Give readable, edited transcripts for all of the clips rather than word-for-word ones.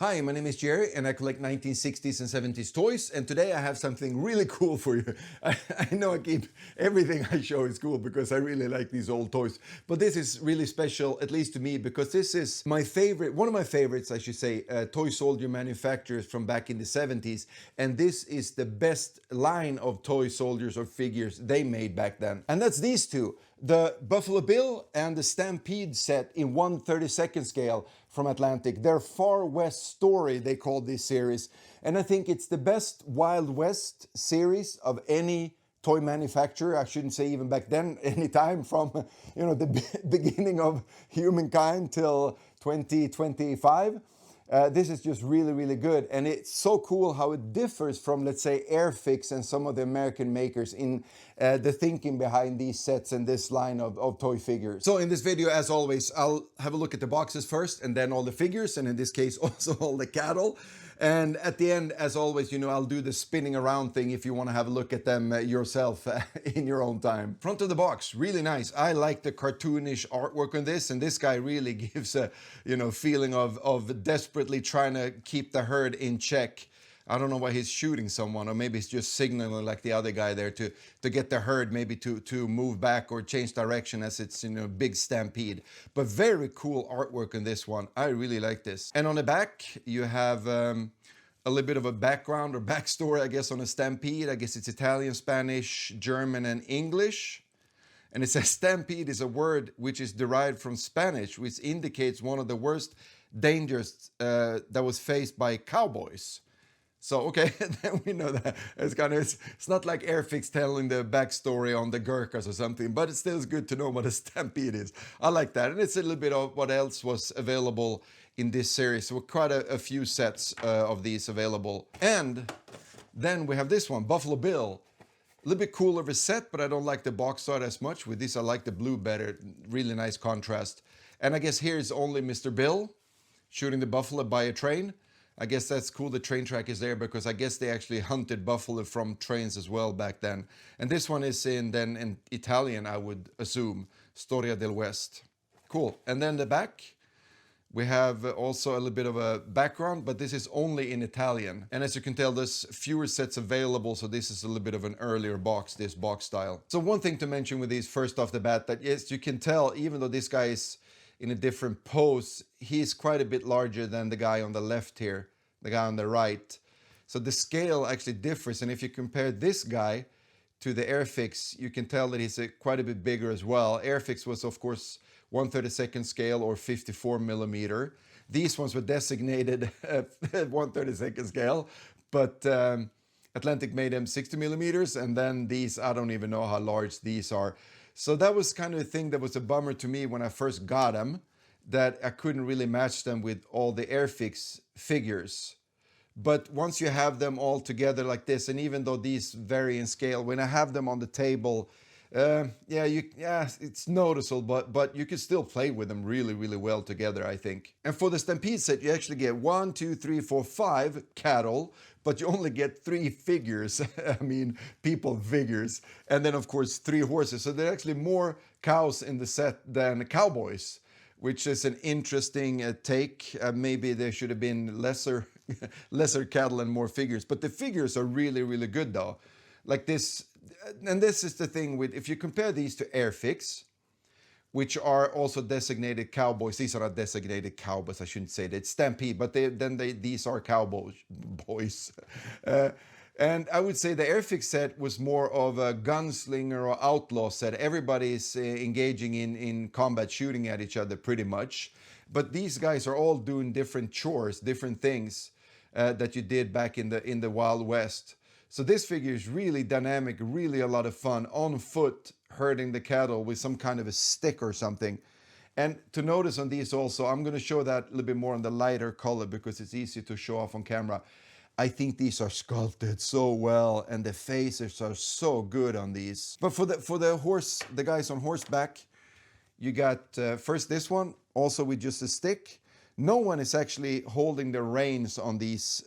Hi, my name is Jerry and I collect 1960s and 70s toys, and today I have something really cool for you. I know I keep everything I show is cool because I really like these old toys, but this is really special, at least to me, because this is my favorite, one of my favorites I should say, toy soldier manufacturers from back in the 70s, and this is the best line of toy soldiers or figures they made back then. And that's these two, the Buffalo Bill and the Stampede set in 1/32 scale from Atlantic. Their Far West Story, they call this series. And I think it's the best Wild West series of any toy manufacturer. I shouldn't say even back then, any time from the beginning of humankind till 2025. This is just really, really good. And it's so cool how it differs from, let's say, Airfix and some of the American makers in the thinking behind these sets and this line of toy figures. So in this video, as always, I'll have a look at the boxes first and then all the figures, and in this case also all the cattle. And at the end, as always, I'll do the spinning around thing if you want to have a look at them yourself in your own time. Front of the box, really nice. I like the cartoonish artwork on this, and this guy really gives a feeling of desperately trying to keep the herd in check. I don't know why he's shooting someone, or maybe he's just signaling like the other guy there to get the herd maybe to move back or change direction as it's big stampede. But very cool artwork on this one. I really like this. And on the back you have a little bit of a background or backstory, I guess, on a stampede. I guess it's Italian, Spanish, German, and English. And it says stampede is a word which is derived from Spanish, which indicates one of the worst dangers that was faced by cowboys. So, okay, then we know that. It's not like Airfix telling the backstory on the Gurkhas or something, but it's still good to know what a stampede is. I like that. And it's a little bit of what else was available in this series. So quite a few sets of these available. And then we have this one, Buffalo Bill. A little bit cooler of a set, but I don't like the box art as much. With this, I like the blue better. Really nice contrast. And I guess here's only Mr. Bill shooting the buffalo by a train. I guess that's cool the train track is there, because I guess they actually hunted buffalo from trains as well back then. And this one is in Italian, I would assume, Storia del West. Cool. And then the back, we have also a little bit of a background, but this is only in Italian. And as you can tell, there's fewer sets available, so this is a little bit of an earlier box, this box style. So one thing to mention with these first off the bat, that yes, you can tell, even though this guy is in a different pose, he's quite a bit larger than the guy on the left here, the guy on the right. So the scale actually differs, and if you compare this guy to the Airfix, you can tell that he's quite a bit bigger as well. Airfix was, of course, 1/32 scale or 54 millimeter. These ones were designated 1/32 scale, but Atlantic made them 60 millimeters, and then these, I don't even know how large these are. So that was kind of a thing that was a bummer to me when I first got them, that I couldn't really match them with all the Airfix figures. But once you have them all together like this, and even though these vary in scale, when I have them on the table, it's noticeable, but you can still play with them really, really well together, I think. And for the Stampede set, you actually get 1, 2, 3, 4, 5 cattle, but you only get 3 figures. I mean, people figures. And then, of course, 3 horses. So there are actually more cows in the set than cowboys, which is an interesting take. Maybe there should have been lesser cattle and more figures. But the figures are really, really good, though. Like this, and this is the thing with, if you compare these to Airfix, which are also designated cowboys. These are not designated cowboys, I shouldn't say that. It's Stampede, but these are cowboys. And I would say the Airfix set was more of a gunslinger or outlaw set. Everybody's engaging in combat, shooting at each other pretty much. But these guys are all doing different chores, different things that you did back in the Wild West. So this figure is really dynamic, really a lot of fun, on foot, herding the cattle with some kind of a stick or something. And to notice on these also, I'm going to show that a little bit more on the lighter color because it's easy to show off on camera. I think these are sculpted so well, and the faces are so good on these. But for the guys on horseback, you got first this one, also with just a stick. No one is actually holding the reins on these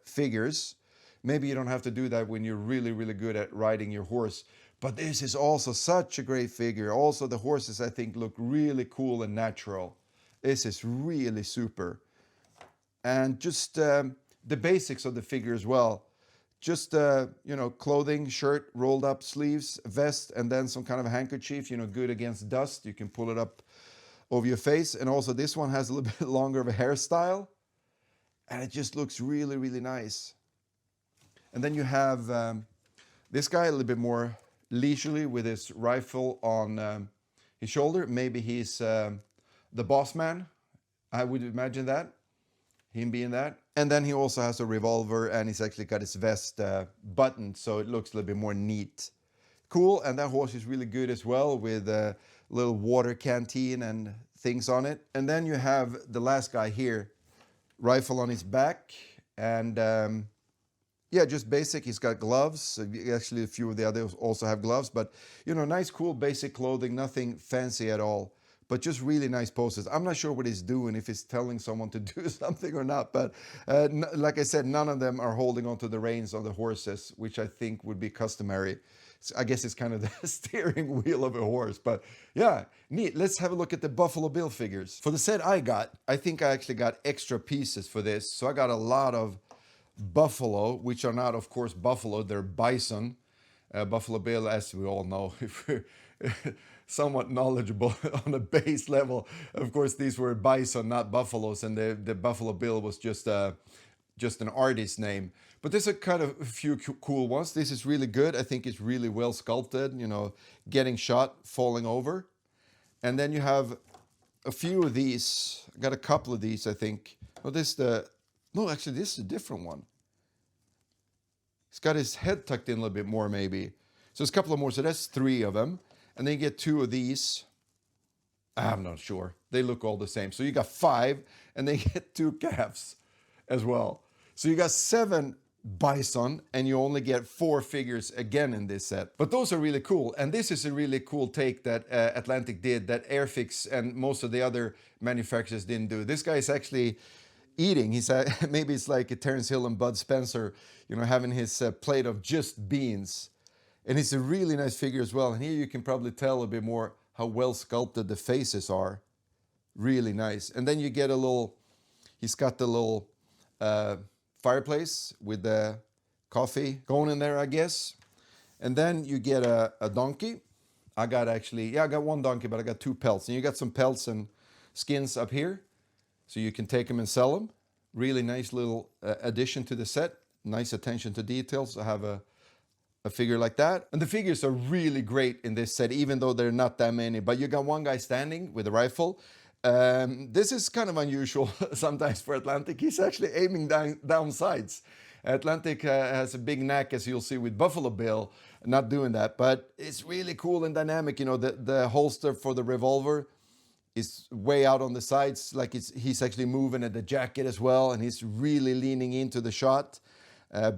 figures. Maybe you don't have to do that when you're really, really good at riding your horse. But this is also such a great figure. Also, the horses, I think, look really cool and natural. This is really super. and just the basics of the figure as well. Just you know, clothing, shirt, rolled up sleeves, vest, and then some kind of handkerchief, you know, good against dust. You can pull it up over your face. And also this one has a little bit longer of a hairstyle, and it just looks really, really nice. And then you have this guy a little bit more leisurely with his rifle on his shoulder. Maybe he's the boss man. I would imagine that, him being that. And then he also has a revolver, and he's actually got his vest buttoned, so it looks a little bit more neat. Cool, and that horse is really good as well, with a little water canteen and things on it. And then you have the last guy here, rifle on his back, and yeah, just basic. He's got gloves. Actually, a few of the others also have gloves, but you know, nice, cool, basic clothing, nothing fancy at all, but just really nice poses. I'm not sure what he's doing, if he's telling someone to do something or not, but like I said, none of them are holding onto the reins on the horses, which I think would be customary. So I guess it's kind of the steering wheel of a horse, but yeah, neat. Let's have a look at the Buffalo Bill figures. For the set I got, I think I actually got extra pieces for this, so I got a lot of buffalo, which are not, of course, buffalo, they're bison. Buffalo Bill, as we all know, if we're somewhat knowledgeable on a base level, of course, these were bison, not buffaloes, and the Buffalo Bill was just an artist name. But there's a kind of a few cool ones. This is really good. I think it's really well sculpted, you know, getting shot, falling over. And then you have a few of these. I got a couple of these, I think. Oh, no, actually, this is a different one. He's got his head tucked in a little bit more, maybe. So there's a couple of more. So that's 3 of them. And then you get 2 of these. I'm not sure. They look all the same. So you got 5, and then you get 2 calves as well. So you got 7 bison, and you only get 4 figures again in this set. But those are really cool. And this is a really cool take that Atlantic did, that Airfix and most of the other manufacturers didn't do. This guy is actually eating. He's maybe it's like a Terence Hill and Bud Spencer, you know, having his plate of just beans. And it's a really nice figure as well. And here you can probably tell a bit more how well sculpted the faces are. Really nice. And then you get a little, he's got the little fireplace with the coffee going in there, I guess. And then you get a donkey. I got 1 donkey, but I got 2 pelts. And you got some pelts and skins up here, so you can take them and sell them. Really nice little addition to the set. Nice attention to details. I have a figure like that. And the figures are really great in this set, even though there are not that many. But you got one guy standing with a rifle. This is kind of unusual sometimes for Atlantic. He's actually aiming down sights. Atlantic has a big knack, as you'll see with Buffalo Bill, not doing that. But it's really cool and dynamic. You know, the holster for the revolver is way out on the sides, like he's actually moving at the jacket as well, and he's really leaning into the shot.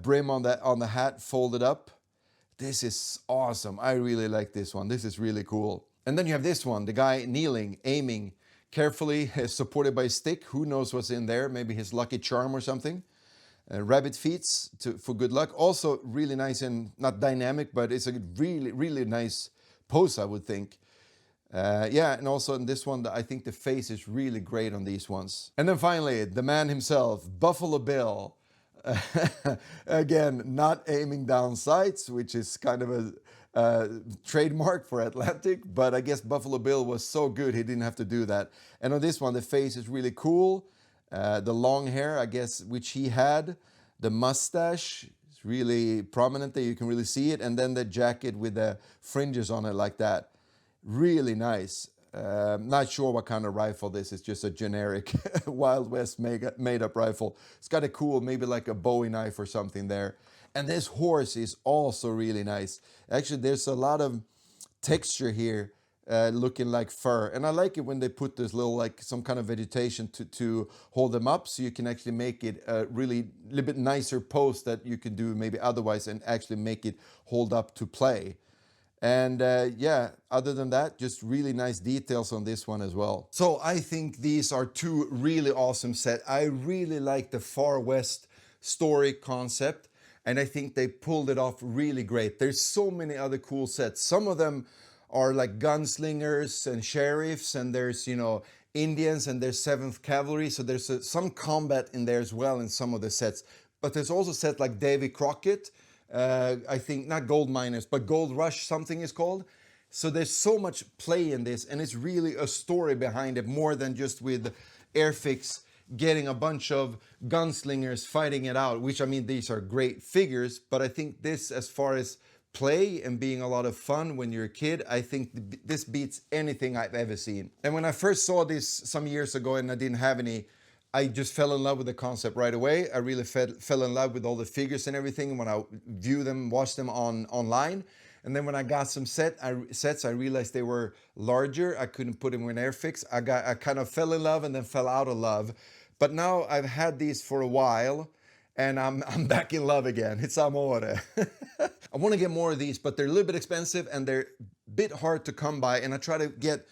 Brim on the hat folded up. This is awesome. I really like this one. This is really cool. And then you have this one, the guy kneeling, aiming carefully, supported by a stick. Who knows what's in there? Maybe his lucky charm or something. Rabbit feet for good luck. Also really nice, and not dynamic, but it's a really, really nice pose, I would think. Yeah, and also in this one, I think the face is really great on these ones. And then finally, the man himself, Buffalo Bill. Again, not aiming down sights, which is kind of a trademark for Atlantic, but I guess Buffalo Bill was so good he didn't have to do that. And on this one, the face is really cool. The long hair, I guess, which he had. The mustache is really prominent there. You can really see it. And then the jacket with the fringes on it like that. Really nice. Not sure what kind of rifle this is, just a generic Wild West made up rifle. It's got a cool, maybe like a Bowie knife or something there. And this horse is also really nice. Actually, there's a lot of texture here, looking like fur. And I like it when they put this little, like some kind of vegetation to hold them up, so you can actually make it a really little bit nicer pose that you can do maybe otherwise, and actually make it hold up to play. And yeah, other than that, just really nice details on this one as well. So I think these are 2 really awesome sets. I really like the Far West story concept, and I think they pulled it off really great. There's so many other cool sets. Some of them are like gunslingers and sheriffs, and there's, you know, Indians and their 7th Cavalry, so there's some combat in there as well in some of the sets. But there's also sets like Davy Crockett, I think not Gold Miners, but Gold Rush something is called. So there's so much play in this, and it's really a story behind it, more than just with Airfix getting a bunch of gunslingers fighting it out, which, I mean, these are great figures, but I think this, as far as play and being a lot of fun when you're a kid, I think this beats anything I've ever seen. And when I first saw this some years ago and I didn't have any, I just fell in love with the concept right away. I really fell in love with all the figures and everything when I view them, watch them online. And then when I got some sets, I realized they were larger. I couldn't put them in Airfix. I kind of fell in love and then fell out of love. But now I've had these for a while, and I'm back in love again. It's amore. I want to get more of these, but they're a little bit expensive and they're a bit hard to come by. And I try to get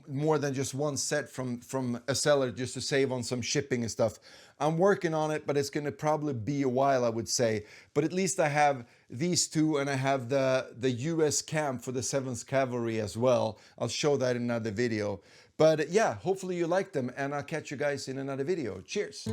more than just one set from a seller just to save on some shipping and stuff. I'm working on it, but it's going to probably be a while, I would say. But at least I have these two, and I have the US camp for the 7th Cavalry as well. I'll show that in another video. But yeah, hopefully you like them, and I'll catch you guys in another video. Cheers!